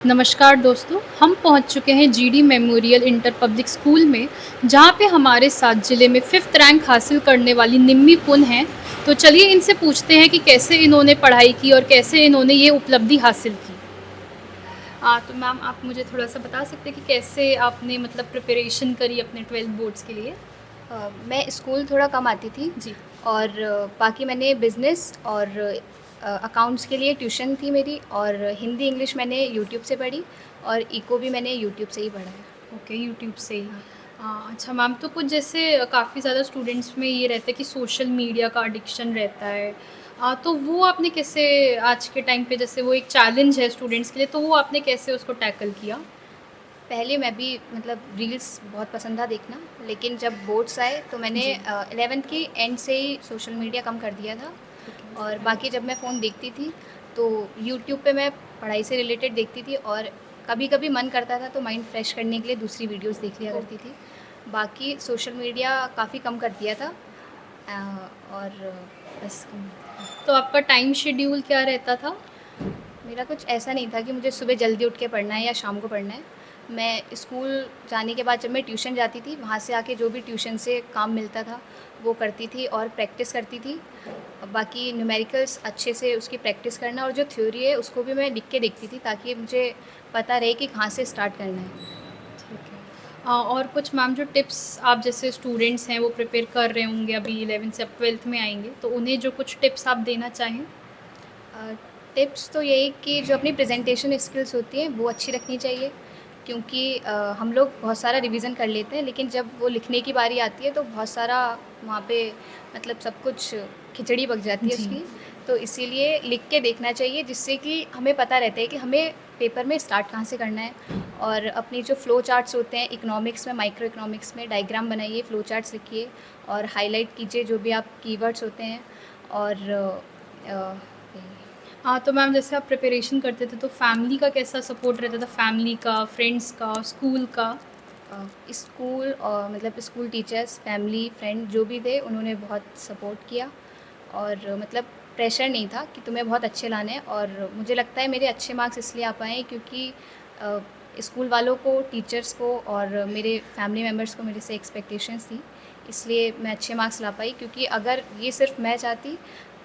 नमस्कार दोस्तों, हम पहुंच चुके हैं GD memorial inter public school में, जहां पे हमारे साथ ज़िले में 5th रैंक हासिल करने वाली निम्मी पुन हैं। तो चलिए इनसे पूछते हैं कि कैसे इन्होंने पढ़ाई की और कैसे इन्होंने ये उपलब्धि हासिल की। तो मैम आप मुझे थोड़ा-सा बता सकते हैं कि कैसे आपने मतलब प्रिपरेशन करी अपने 12th बोर्ड्स के लिए? मैं स्कूल थोड़ा कम आती थी जी। और बाकी मैंने बिज़नेस और अकाउंट्स के लिए ट्यूशन थी मेरी, और हिंदी इंग्लिश मैंने यूट्यूब से पढ़ी, और इको भी मैंने यूट्यूब से ही पढ़ा है। ओके, यूट्यूब से ही। हाँ। अच्छा मैम, तो कुछ जैसे काफ़ी ज़्यादा स्टूडेंट्स में ये रहता है कि सोशल मीडिया का एडिक्शन रहता है। तो वो आपने कैसे आज के टाइम पे, जैसे वो एक चैलेंज है स्टूडेंट्स के लिए, तो वो आपने कैसे उसको टैकल किया? पहले मैं भी मतलब रील्स बहुत पसंद था देखना, लेकिन जब बोर्ड्स आए तो मैंने जी। 11th की एंड से ही सोशल मीडिया कम कर दिया था। ठीक और है। बाकी जब मैं फ़ोन देखती थी तो यूट्यूब पे मैं पढ़ाई से रिलेटेड देखती थी, और कभी-कभी मन करता था तो माइंड फ्रेश करने के लिए दूसरी वीडियोस देख लिया करती ओके। थी। बाकी सोशल मीडिया काफ़ी कम कर दिया था। और बस तो आपका टाइम शेड्यूल क्या रहता था? मेरा कुछ ऐसा नहीं था कि मुझे सुबह जल्दी उठ के पढ़ना है या शाम को पढ़ना है। मैं स्कूल जाने के बाद जब मैं ट्यूशन जाती थी, वहाँ से आके जो भी ट्यूशन से काम मिलता था, वो करती थी और प्रैक्टिस करती थी। बाकी न्यूमेरिकल्स अच्छे से उसकी प्रैक्टिस करना, और जो थ्योरी है उसको भी मैं लिख के देखती थी, ताकि मुझे पता रहे कि कहाँ से स्टार्ट करना है। ठीक है। और कुछ मैम जो टिप्स आप जैसे स्टूडेंट्स हैं वो प्रिपेयर कर रहे होंगे, अभी 11th से अब 12th में आएँगे, तो उन्हें जो कुछ टिप्स आप देना चाहें? अ, टिप्स तो यही कि जो अपनी प्रेजेंटेशन स्किल्स होती हैं वो अच्छी रखनी चाहिए, क्योंकि हम लोग बहुत सारा रिवीजन कर लेते हैं, लेकिन जब वो लिखने की बारी आती है तो बहुत सारा वहाँ पे मतलब सब कुछ खिचड़ी पक जाती है जी। उसकी। तो इसीलिए लिख के देखना चाहिए, जिससे कि हमें पता रहता है कि हमें पेपर में स्टार्ट कहाँ से करना है। और अपनी जो फ्लो चार्ट्स होते हैं, इकोनॉमिक्स में, माइक्रो इकोनॉमिक्स में डायग्राम बनाइए, फ्लो चार्ट्स लिखिए और हाईलाइट कीजिए जो भी आप कीवर्ड्स होते हैं। और तो मैम जैसे आप प्रिपरेशन करते थे तो फैमिली का कैसा सपोर्ट रहता था? फैमिली का, फ्रेंड्स का, स्कूल का? स्कूल और मतलब स्कूल टीचर्स, फैमिली, फ्रेंड जो भी थे, उन्होंने बहुत सपोर्ट किया। और मतलब प्रेशर नहीं था कि तुम्हें बहुत अच्छे लाने हैं। और मुझे लगता है मेरे अच्छे मार्क्स इसलिए आ पाए हैं क्योंकि अ, स्कूल वालों को, टीचर्स को और मेरे फैमिली मेम्बर्स को मेरे से एक्सपेक्टेशंस थी, इसलिए मैं अच्छे मार्क्स ला पाई। क्योंकि अगर ये सिर्फ मैं चाहती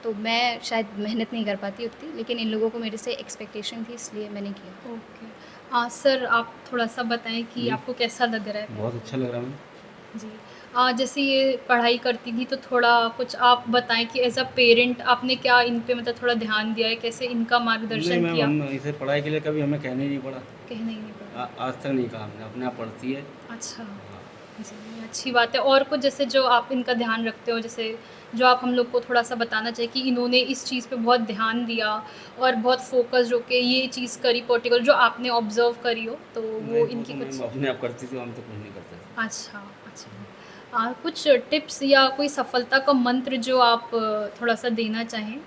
तो मैं शायद मेहनत नहीं कर पाती उतनी, लेकिन इन लोगों को मेरे से एक्सपेक्टेशन थी, इसलिए मैंने किया। ओके। सर आप थोड़ा-सा बताएँ कि जी, आपको कैसा लग रहा है? बहुत अच्छा लग रहा है। जी। जैसे ये पढ़ाई करती थी तो थोड़ा कुछ आप बताएँ कि एज़ अ पेरेंट आपने क्या इन पे मतलब थोड़ा ध्यान दिया है? कैसे इनका नहीं मार्गदर्शन मैम, किया? हम इसे पढ़ाई के लिए कभी हमें कहने ही नहीं पड़ा। कहना ही नहीं पड़ा। आज तक नहीं कहा हमने, अपने आप पढ़ती है। अच्छा। हाँ। जी, अच्छी बात है। और कुछ जैसे जो आप इनका ध्यान रखते हो, जैसे जो आप हम लोग को थोड़ा-सा बताना चाहिए कि इन्होंने इस चीज़ पे बहुत ध्यान दिया और बहुत फ़ोकस्ड होके ये चीज़ करी पर्टिकुलर जो आपने ऑब्ज़र्व करी हो, तो वो नहीं, वो इनकी तो मैम कुछ। अपने आप करती थी, हम तो कुछ नहीं करते थे। अच्छा, अच्छा। कुछ टिप्स या कोई सफलता का मंत्र जो आप थोड़ा-सा देना चाहें?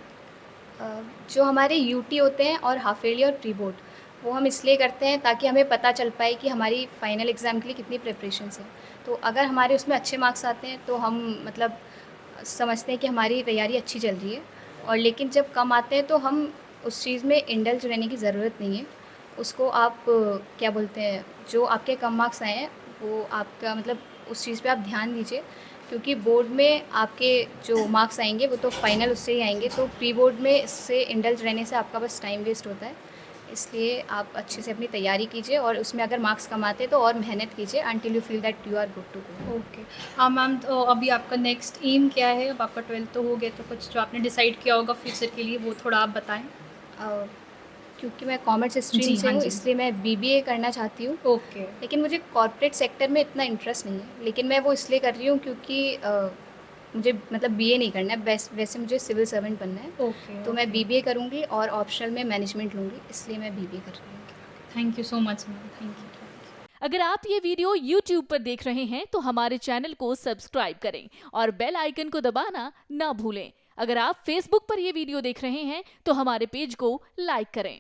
जो हमारे यूटी होते हैं और हाफ ईयरली और प्री बोर्ड, वो हम इसलिए करते हैं ताकि हमें पता चल पाए कि हमारी फाइनल एग्ज़ाम के लिए कितनी प्रिपरेशंस है। तो अगर हमारे उसमें अच्छे मार्क्स आते हैं तो हम मतलब समझते हैं कि हमारी तैयारी अच्छी चल रही है। और लेकिन जब कम आते हैं तो हम उस चीज़ में इंडल्ज रहने की ज़रूरत नहीं है। उसको आप क्या बोलते हैं, जो आपके कम मार्क्स आए हैं वो आपका मतलब उस चीज़ पे आप ध्यान दीजिए, क्योंकि बोर्ड में आपके जो मार्क्स आएँगे वो तो फाइनल उससे ही आएँगे। तो प्री बोर्ड में इससे इंडल्ज रहने से आपका बस टाइम वेस्ट होता है। इसलिए आप अच्छे से अपनी तैयारी कीजिए, और उसमें अगर मार्क्स कम आते हैं तो और मेहनत कीजिए until you feel that you are good to go. Okay. Ma'am तो अभी आपका नेक्स्ट एम क्या है? अब आपका 12th तो हो गया, तो कुछ जो आपने डिसाइड किया होगा फ्यूचर के लिए वो थोड़ा आप बताएँ? अ, क्योंकि मैं कॉमर्स स्ट्रीम जी, से हाँ हूँ, जी। इसलिए मैं बीबीए करना चाहती हूँ। ओके, लेकिन मुझे कॉर्पोरेट सेक्टर में इतना इंटरेस्ट नहीं है, लेकिन मैं वो इसलिए कर रही हूँ क्योंकि मुझे मतलब बीए नहीं करना है, वैसे मुझे सिविल सर्वेंट बनना है। ओके, तो मैं ओके। बीबीए करूँगी और ऑप्शनल में मैनेजमेंट लूँगी, इसलिए मैं बीबीए कर रही हूँ। Thank you so much ma'am, thank you. अगर आप ये वीडियो YouTube पर देख रहे हैं तो हमारे चैनल को सब्सक्राइब करें और बेल आइकन को दबाना ना भूलें। अगर आप Facebook पर ये वीडियो देख रहे हैं तो हमारे पेज को लाइक करें।